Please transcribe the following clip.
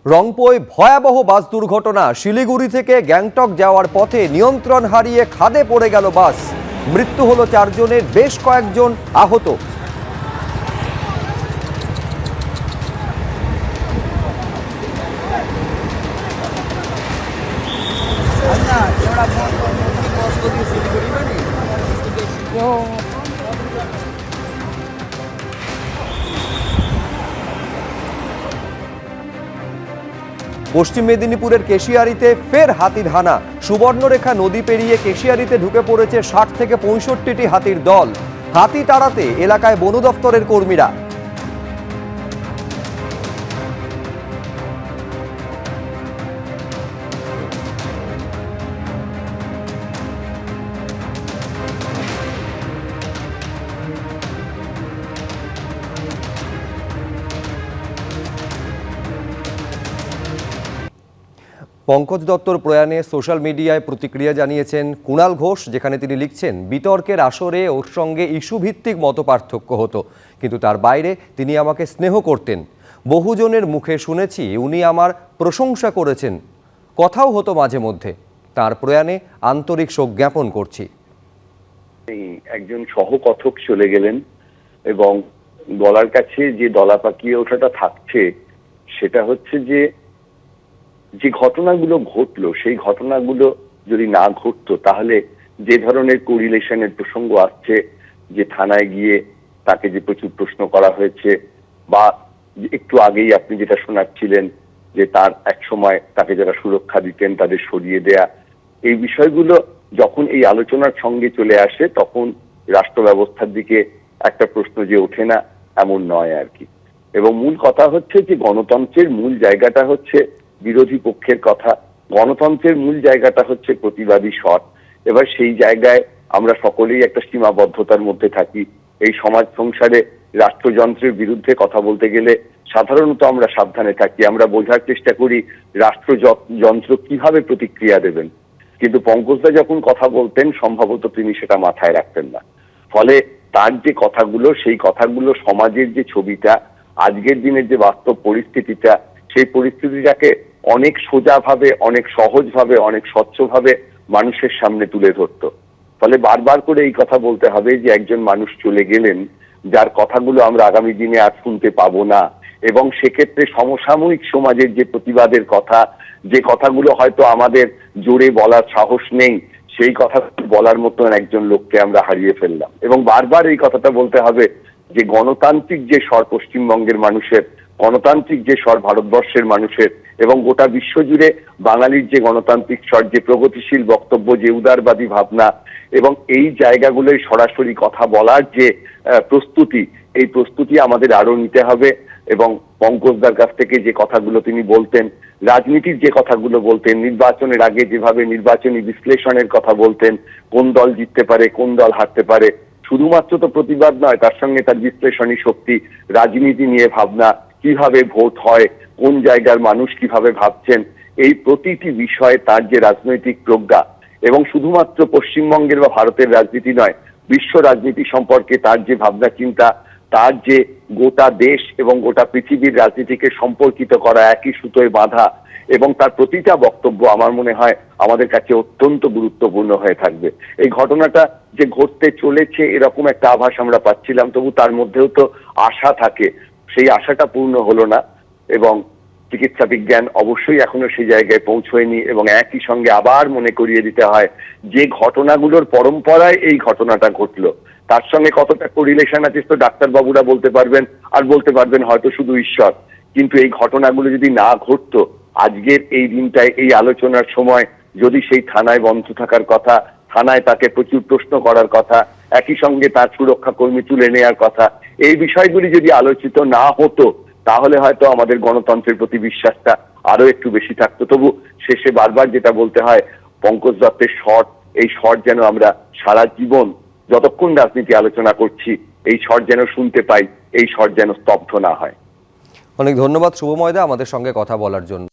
রংপুরে ভয়াবহ বাস দুর্ঘটনা। শিলিগুড়ি থেকে গ্যাংটক যাওয়ার পথে নিয়ন্ত্রণ হারিয়ে খাদে পড়ে গেল বাস। মৃত্যু হলো 4 জনের, বেশ কয়েকজন আহত। পশ্চিম মেদিনীপুরের কেশিয়ারিতে ফের হাতির হানা। সুবর্ণরেখা নদী পেরিয়ে কেশিয়ারিতে ঢুকে পড়েছে 60 থেকে 65টি হাতির দল। হাতি তাড়াতে এলাকায় বন দফতরের কর্মীরা। পঙ্কজ দত্তর প্রয়াণে সোশ্যাল মিডিয়ায় প্রতিক্রিয়া জানিয়েছেন কুণাল ঘোষ, যেখানে তিনি লিখছেন, বিতর্কের আসরে ওর সঙ্গে ইস্যুভিত্তিক মতপার্থক্য হতো, কিন্তু তার বাইরে তিনি আমাকে স্নেহ করতেন। বহুজনের মুখে শুনেছি উনি আমার প্রশংসা করেছেন, কথাও হতো মাঝে মধ্যে। তার প্রয়াণে আন্তরিক শোক জ্ঞাপন করছি। একজন সহকথক চলে গেলেন এবং গলার কাছে যে দলা পাকিয়ে ওঠাটা থাকছে সেটা হচ্ছে যে ঘটনাগুলো ঘটলো সেই ঘটনাগুলো যদি না ঘটতো তাহলে যে ধরনের কোরিলেশনের প্রসঙ্গ আসছে, যে থানায় গিয়ে তাকে যে প্রচুর প্রশ্ন করা হয়েছে, বা একটু আগেই আপনি যেটা শোনাচ্ছিলেন যে তার এক সময় তাকে যারা সুরক্ষা দিতেন তাদের সরিয়ে দেয়া, এই বিষয়গুলো যখন এই আলোচনার সঙ্গে চলে আসে তখন রাষ্ট্র ব্যবস্থার দিকে একটা প্রশ্ন যে ওঠে না এমন নয় আর কি। এবং মূল কথা হচ্ছে যে গণতন্ত্রের মূল জায়গাটা হচ্ছে বিরোধী পক্ষের কথা, গণতন্ত্রের মূল জায়গাটা হচ্ছে প্রতিবাদী স্বর। এবার সেই জায়গায় আমরা সকলেই একটা সীমাবদ্ধতার মধ্যে থাকি। এই সমাজ সংসারে রাষ্ট্রযন্ত্রের বিরুদ্ধে কথা বলতে গেলে সাধারণত আমরা সাবধানে থাকি, আমরা বোঝার চেষ্টা করি রাষ্ট্রযন্ত্র কিভাবে প্রতিক্রিয়া দেবেন, কিন্তু পঙ্কজদা যখন কথা বলতেন সম্ভবত তিনি সেটা মাথায় রাখতেন না। ফলে তার যে কথাগুলো, সেই কথাগুলো সমাজের যে ছবিটা, আজকের দিনের যে বাস্তব পরিস্থিতিটা, সেই পরিস্থিতিটাকে অনেক সোজাভাবে, অনেক সহজভাবে, অনেক স্বচ্ছভাবে মানুষের সামনে তুলে ধরতো। ফলে বারবার করে এই কথা বলতে হবে যে একজন মানুষ চলে গেলেন যার কথাগুলো আমরা আগামী দিনে আর শুনতে পাবো না, এবং সেক্ষেত্রে সমসাময়িক সমাজের যে প্রতিবাদের কথা, যে কথাগুলো হয়তো আমাদের জোরে বলার সাহস নেই, সেই কথা বলার মতন একজন লোককে আমরা হারিয়ে ফেললাম। এবং বারবার এই কথাটা বলতে হবে যে গণতান্ত্রিক যে স্বর পশ্চিমবঙ্গের মানুষের, গণতান্ত্রিক যে স্বর ভারতবর্ষের মানুষের, এবং গোটা বিশ্বজুড়ে বাঙালির যে গণতান্ত্রিক স্বর, যে প্রগতিশীল বক্তব্য, যে উদারবাদী ভাবনা, এবং এই জায়গাগুলোয় সরাসরি কথা বলার যে প্রস্তুতি, এই প্রস্তুতি আমাদের আরো নিতে হবে। এবং পঙ্কজদার কাছ থেকে যে কথাগুলো তিনি বলতেন, রাজনীতির যে কথাগুলো বলতেন, নির্বাচনের আগে যেভাবে নির্বাচনী বিশ্লেষণের কথা বলতেন, কোন দল জিততে পারে, কোন দল হারতে পারে, শুধুমাত্র তো প্রতিবাদ নয়, তার সঙ্গে তার বিশ্লেষণী শক্তি, রাজনীতি নিয়ে ভাবনা, কিভাবে ভোট হয়, কোন জায়গার মানুষ কিভাবে ভাবছেন, এই প্রতিটি বিষয়ে তার যে রাজনৈতিক প্রজ্ঞা, এবং শুধুমাত্র পশ্চিমবঙ্গের বা ভারতের রাজনীতি নয়, বিশ্ব রাজনীতি সম্পর্কে তার যে ভাবনা চিন্তা, তার যে গোটা দেশ এবং গোটা পৃথিবীর রাজনীতিকে সম্পর্কিত করা, একই সুতোয় বাঁধা, এবং তার প্রতিটা বক্তব্য আমার মনে হয় আমাদের কাছে অত্যন্ত গুরুত্বপূর্ণ হয়ে থাকবে। এই ঘটনাটা যে ঘটতে চলেছে এরকম একটা আভাস আমরা পাচ্ছিলাম, তবু তার মধ্যেও তো আশা থাকে, সেই আশাটা পূর্ণ হলো না। এবং চিকিৎসা বিজ্ঞান অবশ্যই এখনো সেই জায়গায় পৌঁছয়নি, এবং একই সঙ্গে আবার মনে করিয়ে দিতে হয় যে ঘটনাগুলোর পরম্পরায় এই ঘটনাটা ঘটলো, তার সঙ্গে কতটা কোরিলেশন আছে তো ডাক্তারবাবুরা বলতে পারবেন, আর বলতে পারবেন হয়তো শুধু ঈশ্বর। কিন্তু এই ঘটনাগুলো যদি না ঘটতো, আজকের এই দিনটায় এই আলোচনার সময় যদি সেই থানায় বন্ধ থাকার কথা, থানায় তাকে প্রচুর প্রশ্ন করার কথা, একই সঙ্গে তার সুরক্ষা কর্মী তুলে নেওয়ার কথা, এই বিষয়গুলি যদি আলোচিত না হতো তাহলে হয়তো আমাদের গণতন্ত্রের প্রতি বিশ্বাসটা আরো একটু বেশি থাকতো। তবু শেষে বারবার যেটা বলতে হয়, পঙ্কজ দত্তের স্বর, এই স্বর যেন আমরা সারা জীবন যতক্ষণ রাজনীতি আলোচনা করছি এই স্বর যেন শুনতে পাই, এই স্বর যেন স্তব্ধ না হয়। অনেক ধন্যবাদ শুভময়দা আমাদের সঙ্গে কথা বলার জন্য।